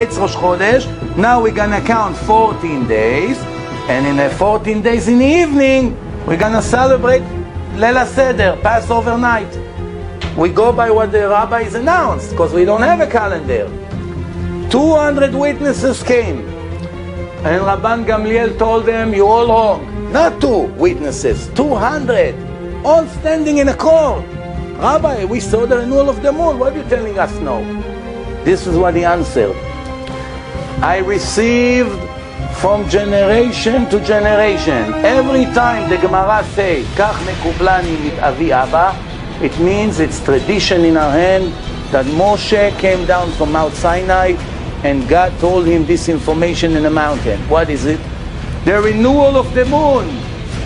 It's Rosh Chodesh. Now we're gonna count 14 days, and in the 14 days in the evening, we're gonna celebrate Leil Seder, Passover night. We go by what the rabbis announced, because we don't have a calendar. 200 witnesses came, and Rabban Gamliel told them, "You're all wrong." Not 2 witnesses, 200, all standing in a court. "Rabbi, we saw the renewal of the moon. What are you telling us no?" This is what he answered. "I received from generation to generation. Every time the Gemara say, Kach mekublani mit avi Abba, it means it's tradition in our hand that Moshe came down from Mount Sinai and God told him this information in the mountain. What is it? The renewal of the moon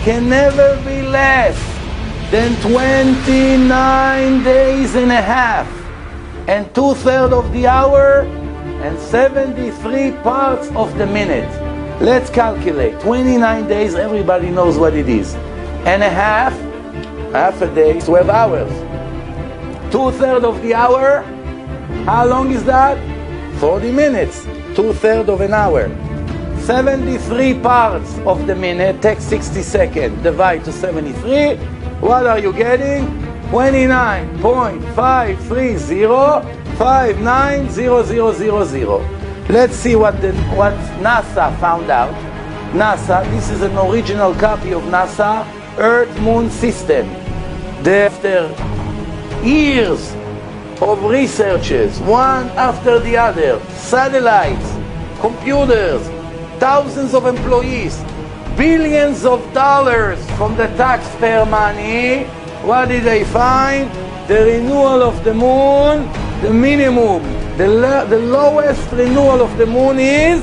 can never be less than 29 days and a half and 2/3 of the hour and 73 parts of the minute. Let's calculate. 29 days, everybody knows what it is. And a half a day, 12 hours. 2/3 of the hour, how long is that? 40 minutes. 2/3 of an hour. 73 parts of the minute, take 60 seconds, divide to 73. What are you getting? 29.530590000. Let's see what NASA found out. NASA, this is an original copy of NASA Earth-Moon system. After years of researches, one after the other, satellites, computers, thousands of employees, billions of dollars from the taxpayer money, what did they find? The renewal of the moon, the minimum, the lowest renewal of the moon is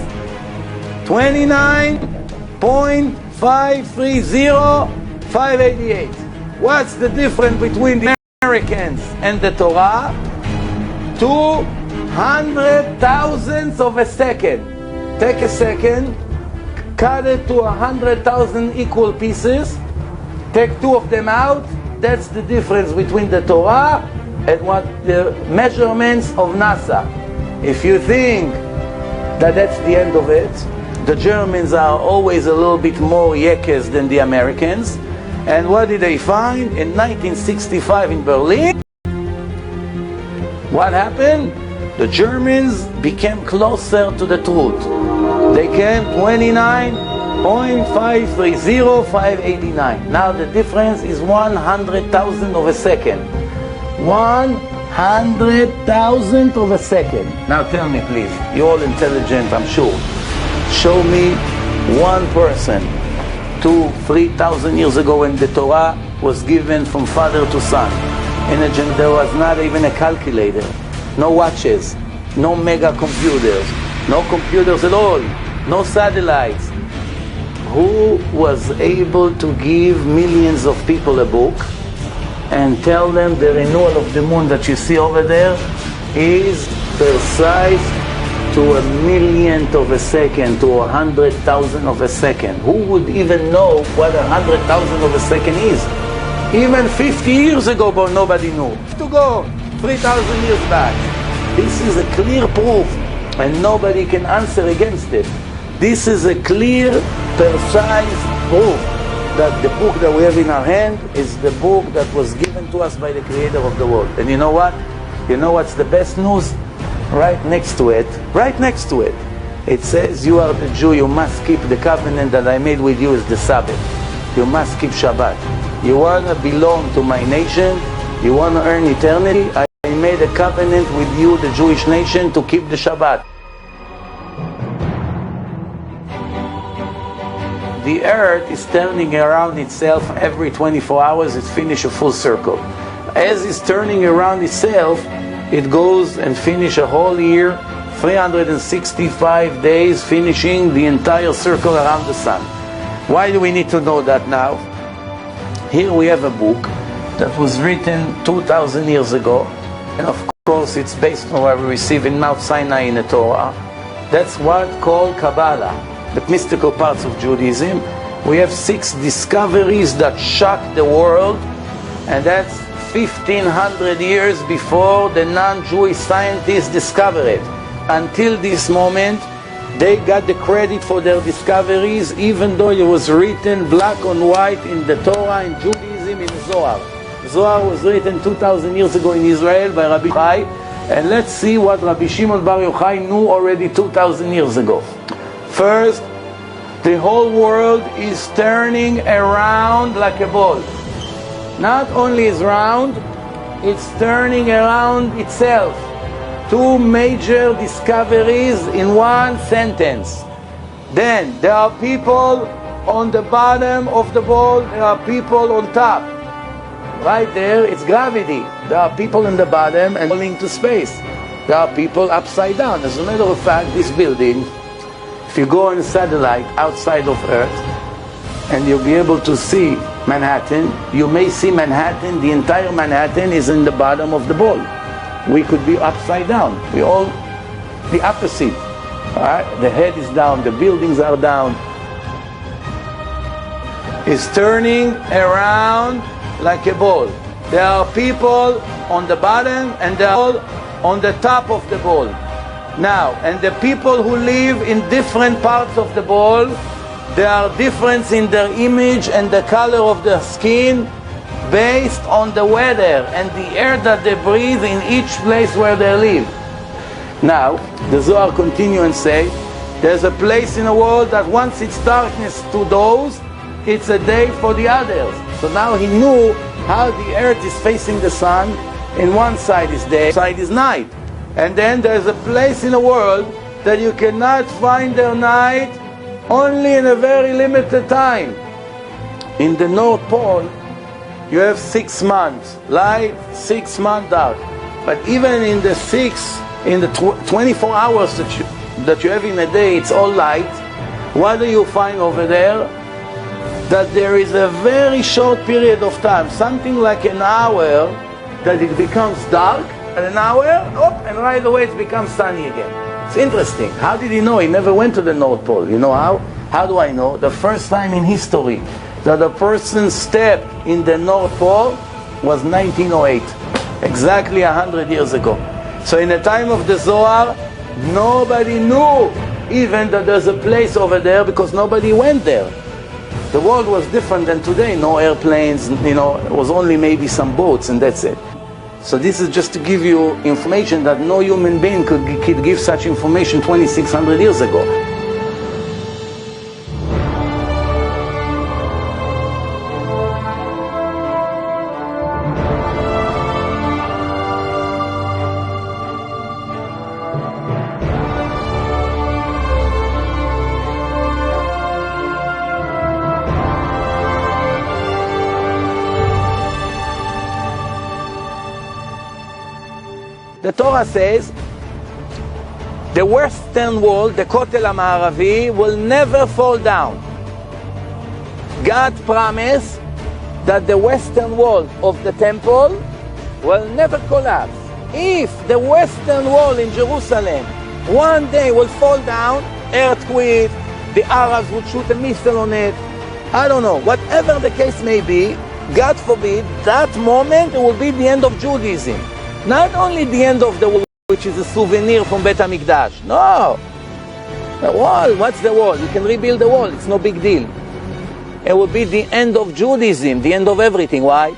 29.530588. What's the difference between the Americans and the Torah? 200 thousandths of a second. Take a second, cut it to 100,000 equal pieces, take 2 of them out. That's the difference between the Torah and what the measurements of NASA. If you think that that's the end of it, the Germans are always a little bit more yekkes than the Americans. And what did they find? In 1965 in Berlin, what happened? The Germans became closer to the truth. They came 29.530589. Now the difference is 100,000 of a second. 100,000 of a second. Now tell me please, you're all intelligent, I'm sure. Show me one person 2,000-3,000 years ago when the Torah was given from father to son. There was not even a calculator, no watches, no mega computers, no computers at all, no satellites. Who was able to give millions of people a book and tell them the renewal of the moon that you see over there is precise to a millionth of a second, to 100,000 of a second? Who would even know what 100,000 of a second is? Even 50 years ago, but nobody knew. To go 3,000 years back. This is a clear proof, and nobody can answer against it. This is a clear, precise proof that the book that we have in our hand is the book that was given to us by the Creator of the world. And you know what? You know what's the best news? Right next to it, it says, you are the Jew, you must keep the covenant that I made with you is the Sabbath. You must keep Shabbat. You want to belong to my nation, you want to earn eternity, I made a covenant with you, the Jewish nation, to keep the Shabbat. The earth is turning around itself every 24 hours, it finishes a full circle. As it's turning around itself, it goes and finishes a whole year, 365 days, finishing the entire circle around the sun. Why do we need to know that now? Here we have a book that was written 2,000 years ago, and of course it's based on what we receive in Mount Sinai in the Torah. That's what's called Kabbalah, the mystical parts of Judaism. We have 6 discoveries that shocked the world, and that's 1,500 years before the non-Jewish scientists discovered it. until this moment, they got the credit for their discoveries, even though it was written black on white in the Torah, in Judaism, in Zohar. Zohar was written 2,000 years ago in Israel by Rabbi Yochai, and let's see what Rabbi Shimon Bar Yochai knew already 2,000 years ago. First, the whole world is turning around like a ball. Not only is round, it's turning around itself. Two major discoveries in one sentence. Then there are people on the bottom of the ball, there are people on top. Right there, it's gravity. There are people in the bottom and falling to space. There are people upside down. As a matter of fact, this building, if you go on a satellite outside of Earth, and you'll be able to see Manhattan, you may see Manhattan, the entire Manhattan is in the bottom of the ball. We could be upside down. We all the opposite. All right? The head is down, the buildings are down. It's turning around like a ball. There are people on the bottom and they are on the top of the ball. Now, and the people who live in different parts of the ball, there are differences in their image and the color of their skin based on the weather and the air that they breathe in each place where they live. Now, the Zohar continue and say, there's a place in the world that once it's darkness to those, it's a day for the others. So now he knew how the earth is facing the sun. In one side is day, side is night. And then there's a place in the world that you cannot find their night only in a very limited time. In the North Pole, you have 6 months light, 6 months dark. But even in the 24 hours that you have in a day, it's all light. What do you find over there? That there is a very short period of time, something like an hour, that it becomes dark, and an hour, and right away it becomes sunny again. It's interesting. How did he know? He never went to the North Pole. You know how? How do I know? The first time in history that a person stepped in the North Pole was 1908, exactly 100 years ago. So in the time of the Zohar, nobody knew even that there's a place over there because nobody went there. The world was different than today. No airplanes, it was only maybe some boats and that's it. So this is just to give you information that no human being could give such information 2,600 years ago. The Torah says the western wall, the Kotel HaMa'aravi, will never fall down. God promised that the western wall of the temple will never collapse. If the western wall in Jerusalem one day will fall down, earthquake, the Arabs would shoot a missile on it, I don't know, whatever the case may be, God forbid, that moment it will be the end of Judaism. Not only the end of the wall, which is a souvenir from Bet HaMikdash. No! The wall, what's the wall? You can rebuild the wall, it's no big deal. It will be the end of Judaism, the end of everything. Why?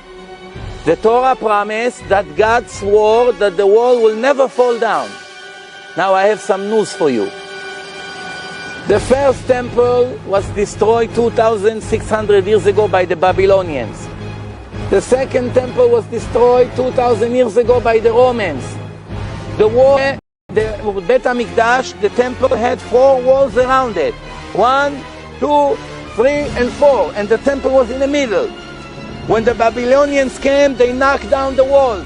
The Torah promised that God swore that the wall will never fall down. Now I have some news for you. The first temple was destroyed 2,600 years ago by the Babylonians. The second temple was destroyed 2,000 years ago by the Romans. The wall, the Bet HaMikdash, the temple had 4 walls around it. 1, 2, 3, and 4, and the temple was in the middle. When the Babylonians came, they knocked down the walls.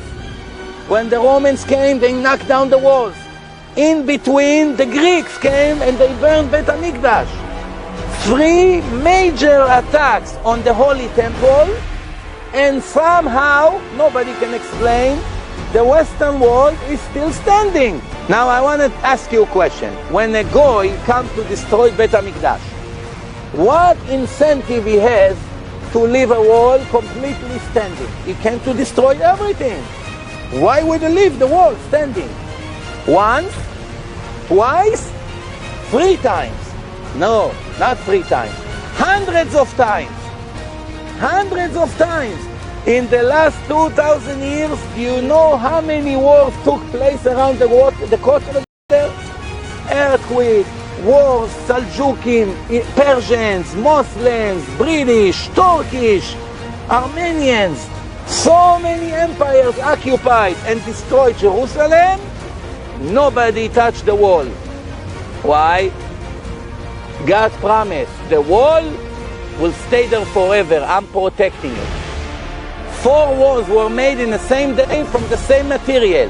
When the Romans came, they knocked down the walls. In between, the Greeks came and they burned Bet HaMikdash. 3 major attacks on the Holy Temple, and somehow, nobody can explain, the Western Wall is still standing. Now I want to ask you a question. When a Goy comes to destroy Bet HaMikdash, what incentive he has to leave a wall completely standing? He came to destroy everything. Why would he leave the wall standing? Once, Twice? 3 times. No, not 3 times. Hundreds of times. Hundreds of times. In the last 2,000 years, do you know how many wars took place around the water there? Earthquake, wars, Seljukim, Persians, Muslims, British, Turkish, Armenians. So many empires occupied and destroyed Jerusalem. Nobody touched the wall. Why? God promised the wall will stay there forever. I'm protecting it. 4 walls were made in the same day from the same material.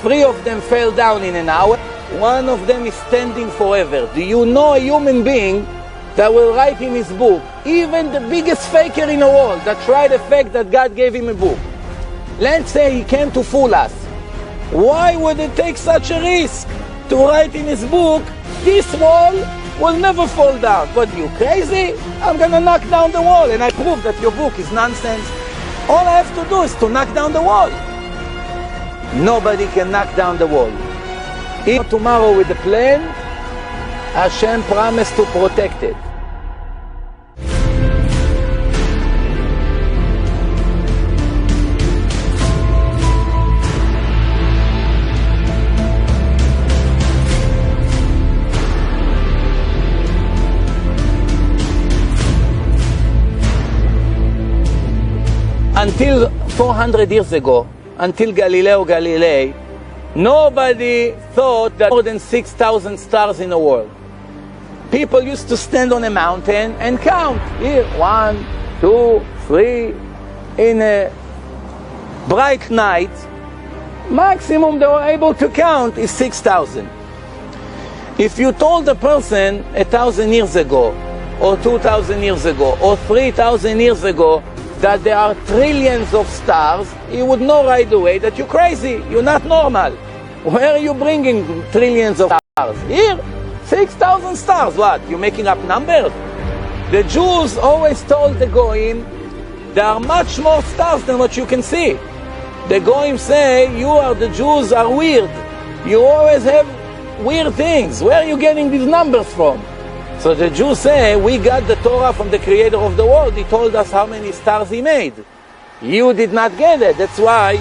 3 of them fell down in an hour. 1 of them is standing forever. Do you know a human being that will write in his book, even the biggest faker in the world that tried to fake that God gave him a book? Let's say he came to fool us. Why would it take such a risk to write in his book, this wall will never fall down? What, you crazy? I'm gonna knock down the wall and I prove that your book is nonsense. All I have to do is to knock down the wall. Nobody can knock down the wall. If tomorrow with the plan, Hashem promised to protect it. Until 400 years ago, until Galileo Galilei, nobody thought that more than 6,000 stars in the world. People used to stand on a mountain and count. Here, 1, 2, 3. In a bright night, maximum they were able to count is 6,000. If you told a person 1,000 years ago, or 2,000 years ago, or 3,000 years ago, that there are trillions of stars, he would know right away that you're crazy, you're not normal. Where are you bringing trillions of stars? Here, 6,000 stars. What, you're making up numbers? The Jews always told the Goyim, there are much more stars than what you can see. The Goyim say, the Jews are weird. You always have weird things. Where are you getting these numbers from? So the Jews say, we got the Torah from the creator of the world. He told us how many stars he made. You did not get it. That's why